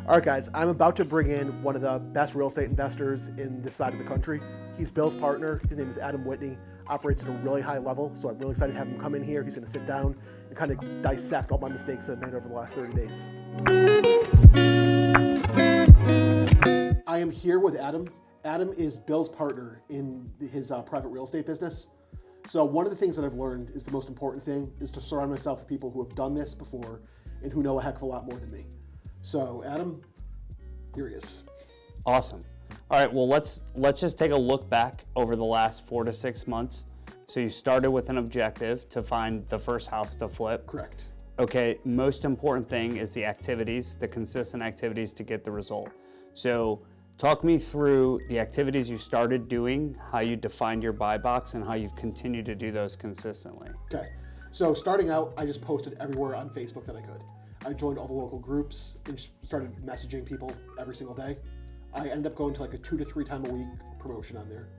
All right, guys, I'm about to bring in one of the best real estate investors in this side of the country. He's Bill's partner. His name is Adam Whitney, operates at a really high level, so I'm really excited to have him come in here. He's going to sit down and kind of dissect all my mistakes that I've made over the last 30 days. I am here with Adam. Adam is Bill's partner in his private real estate business. So one of the things that I've learned is the most important thing is to surround myself with people who have done this before and who know a heck of a lot more than me. So Adam, here he is. Awesome. All right, well, let's just take a look back over the last 4 to 6 months. So you started with an objective to find the first house to flip. Correct. Okay, most important thing is the activities, the consistent activities to get the result. So talk me through the activities you started doing, how you defined your buy box, and how you've continued to do those consistently. Okay, so starting out, I just posted everywhere on Facebook that I could. I joined all the local groups and just started messaging people every single day. I ended up going to like a 2 to 3 time a week promotion on there.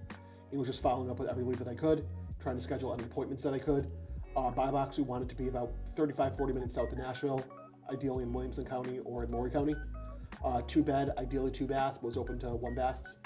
It was just following up with every lead that I could, trying to schedule any appointments that I could. Buy box, we wanted to be about 35, 40 minutes south of Nashville, ideally in Williamson County or in Maury County. 2-bed, ideally 2-bath, was open to 1-baths.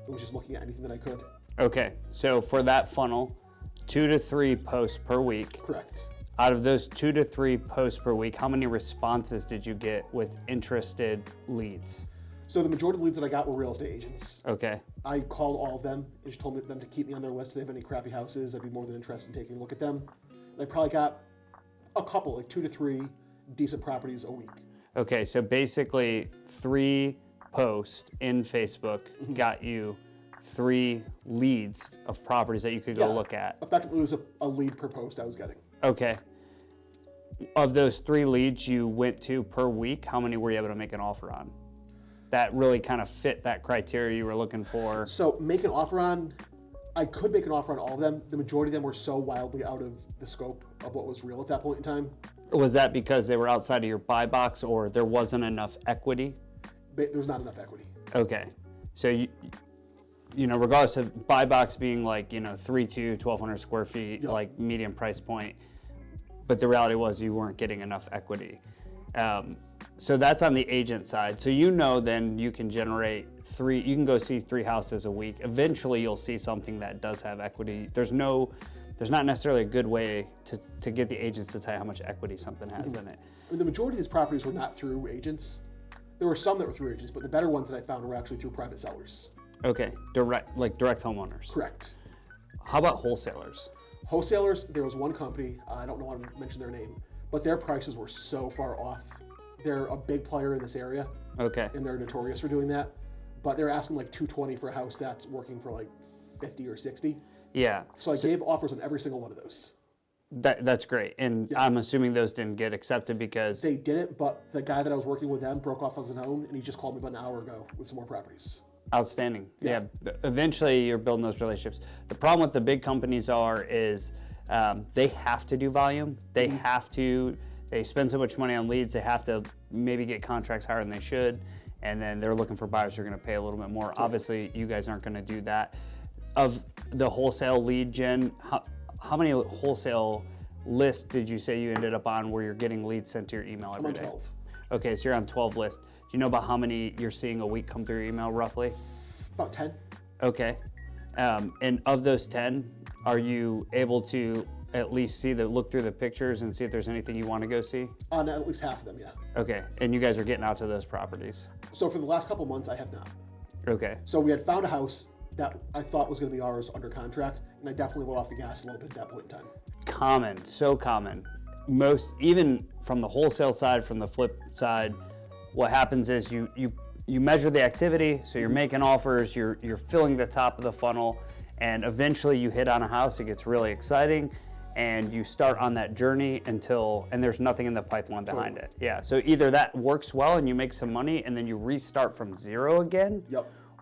It was just looking at anything that I could. Okay, so for that funnel, 2 to 3 posts per week. Correct. Out of those 2 to 3 posts per week, how many responses did you get with interested leads? So the majority of the leads that I got were real estate agents. Okay. I called all of them and just told them to keep me on their list. If they have any crappy houses, I'd be more than interested in taking a look at them. And I probably got a couple, like 2 to 3 decent properties a week. Okay, so basically 3 posts in Facebook got you 3 leads of properties that you could go look at. Effectively, it was a lead per post I was getting. Okay. Of those 3 leads you went to per week, how many were you able to make an offer on? That really kind of fit that criteria you were looking for. So make an offer on, I could make an offer on all of them. The majority of them were so wildly out of the scope of what was real at that point in time. Was that because they were outside of your buy box or there wasn't enough equity? But there was not enough equity. Okay. So you know, regardless of buy box being like, 3.2, 1,200 square feet, like medium price point, but the reality was you weren't getting enough equity. So that's on the agent side. So then you can generate you can go see 3 houses a week. Eventually you'll see something that does have equity. There's not necessarily a good way to get the agents to tell you how much equity something has in it. I mean, the majority of these properties were not through agents. There were some that were through agents, but the better ones that I found were actually through private sellers. Okay, direct homeowners. Correct. How about wholesalers? Wholesalers, there was one company, I don't know how to mention their name, but their prices were so far off. They're a big player in this area. Okay. And they're notorious for doing that. But they're asking like $220 for a house that's working for like 50 or 60. Yeah. So I gave offers on every single one of those. That's great. And I'm assuming those didn't get accepted because... They didn't, but the guy that I was working with them broke off on his own, and he just called me about an hour ago with some more properties. Outstanding. Yeah. Eventually you're building those relationships. The problem with the big companies is they have to do volume. They spend so much money on leads, they have to maybe get contracts higher than they should, and then they're looking for buyers who are going to pay a little bit more. Obviously, you guys aren't going to do that. Of the wholesale lead gen, how many wholesale lists did you say you ended up on where you're getting leads sent to your email every day? I'm on 12. Okay, so you're on 12 lists. Do you know about how many you're seeing a week come through your email roughly? About 10. Okay. And of those 10, are you able to at least look through the pictures and see if there's anything you want to go see? On at least half of them, yeah. Okay, and you guys are getting out to those properties? So for the last couple months, I have not. Okay. So we had found a house that I thought was going to be ours under contract, and I definitely let off the gas a little bit at that point in time. Common, so common. Most, even from the wholesale side, from the flip side, what happens is you measure the activity, so you're making offers, you're filling the top of the funnel, and eventually you hit on a house, it gets really exciting, and you start on that journey and there's nothing in the pipeline behind it. Yeah, so either that works well and you make some money and then you restart from zero again,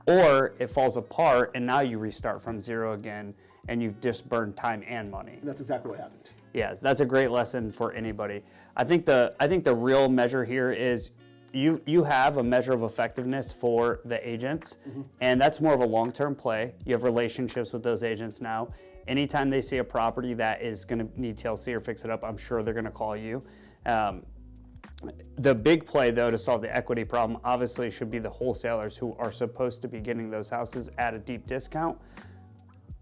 or it falls apart and now you restart from zero again and you've just burned time and money. And that's exactly what happened. Yeah, that's a great lesson for anybody. I think the real measure here is you have a measure of effectiveness for the agents, and that's more of a long-term play. You have relationships with those agents now. Anytime they see a property that is going to need TLC or fix it up, I'm sure they're going to call you. The big play, though, to solve the equity problem obviously should be the wholesalers who are supposed to be getting those houses at a deep discount.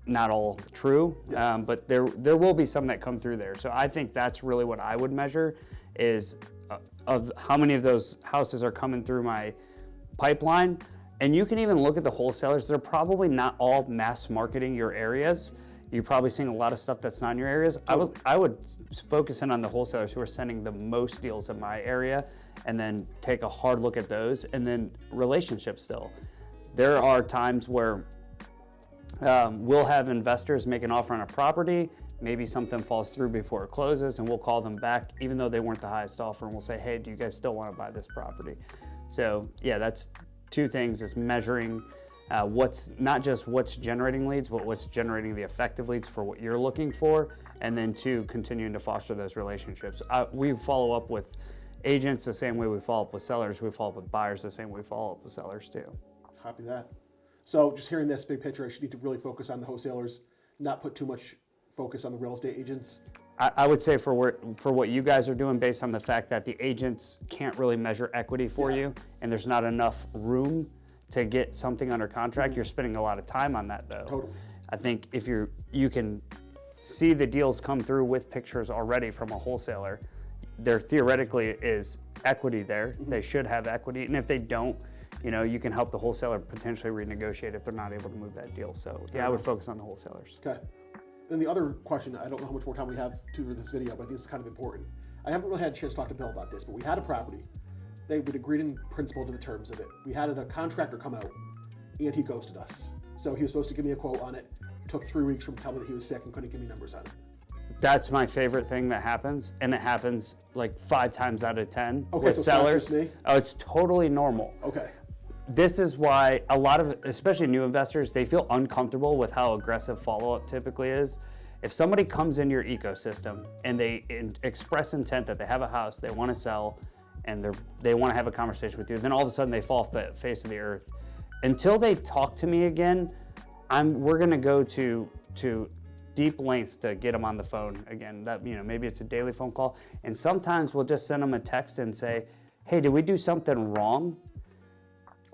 Not all true, but there will be some that come through there. So I think that's really what I would measure is of how many of those houses are coming through my pipeline. And you can even look at the wholesalers. They're probably not all mass marketing your areas. You're probably seeing a lot of stuff that's not in your areas. I would focus in on the wholesalers who are sending the most deals in my area and then take a hard look at those. And then relationships still. There are times where we'll have investors make an offer on a property. Maybe something falls through before it closes and we'll call them back even though they weren't the highest offer, and we'll say, hey, do you guys still want to buy this property? So yeah, that's two things, is measuring what's not just what's generating leads, but what's generating the effective leads for what you're looking for, and then two, continuing to foster those relationships. We follow up with agents the same way we follow up with sellers. We follow up with buyers the same way we follow up with sellers too. Copy that. So just hearing this big picture, I should need to really focus on the wholesalers, not put too much focus on the real estate agents. I would say for what you guys are doing, based on the fact that the agents can't really measure equity for you, and there's not enough room to get something under contract, you're spending a lot of time on that though. Totally. I think if you can see the deals come through with pictures already from a wholesaler, there theoretically is equity there. They should have equity, and if they don't, you can help the wholesaler potentially renegotiate if they're not able to move that deal. So yeah, I would focus on the wholesalers. Okay. Then the other question, I don't know how much more time we have to do this video, but I think it's kind of important. I haven't really had a chance to talk to Bill about this, but we had a property. We'd agreed in principle to the terms of it. We had a contractor come out, and he ghosted us. So he was supposed to give me a quote on it. Took 3 weeks from telling me that he was sick and couldn't give me numbers on it. That's my favorite thing that happens, and it happens like 5 times out of 10 Okay, with so sellers. it's not just me? Oh, it's totally normal. Okay. This is why a lot of, especially new investors, they feel uncomfortable with how aggressive follow-up typically is. If somebody comes in your ecosystem and they express intent that they have a house, they want to sell, and they want to have a conversation with you, then all of a sudden they fall off the face of the earth. Until they talk to me again, we're going to go to deep lengths to get them on the phone again. That, maybe it's a daily phone call, and sometimes we'll just send them a text and say, hey, did we do something wrong?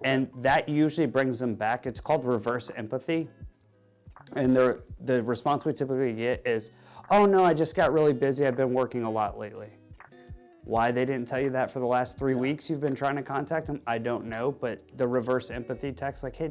And that usually brings them back. It's called reverse empathy. And the response we typically get is, oh no, I just got really busy. I've been working a lot lately. Why they didn't tell you that for the last 3 weeks you've been trying to contact them, I don't know. But the reverse empathy text, like, hey,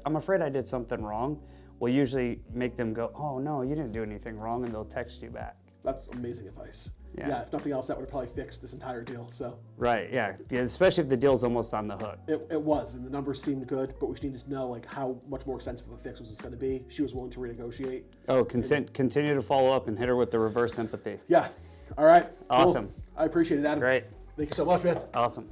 I'm afraid I did something wrong, will usually make them go, oh no, you didn't do anything wrong, and they'll text you back. That's amazing advice. Yeah. If nothing else, that would have probably fixed this entire deal. So. Right, yeah, especially if the deal's almost on the hook. It was, and the numbers seemed good, but we just needed to know like how much more extensive of a fix was this going to be. She was willing to renegotiate. Oh, continue to follow up and hit her with the reverse empathy. Yeah. All right. Awesome. Cool. I appreciate it, Adam. Great. Thank you so much, man. Awesome.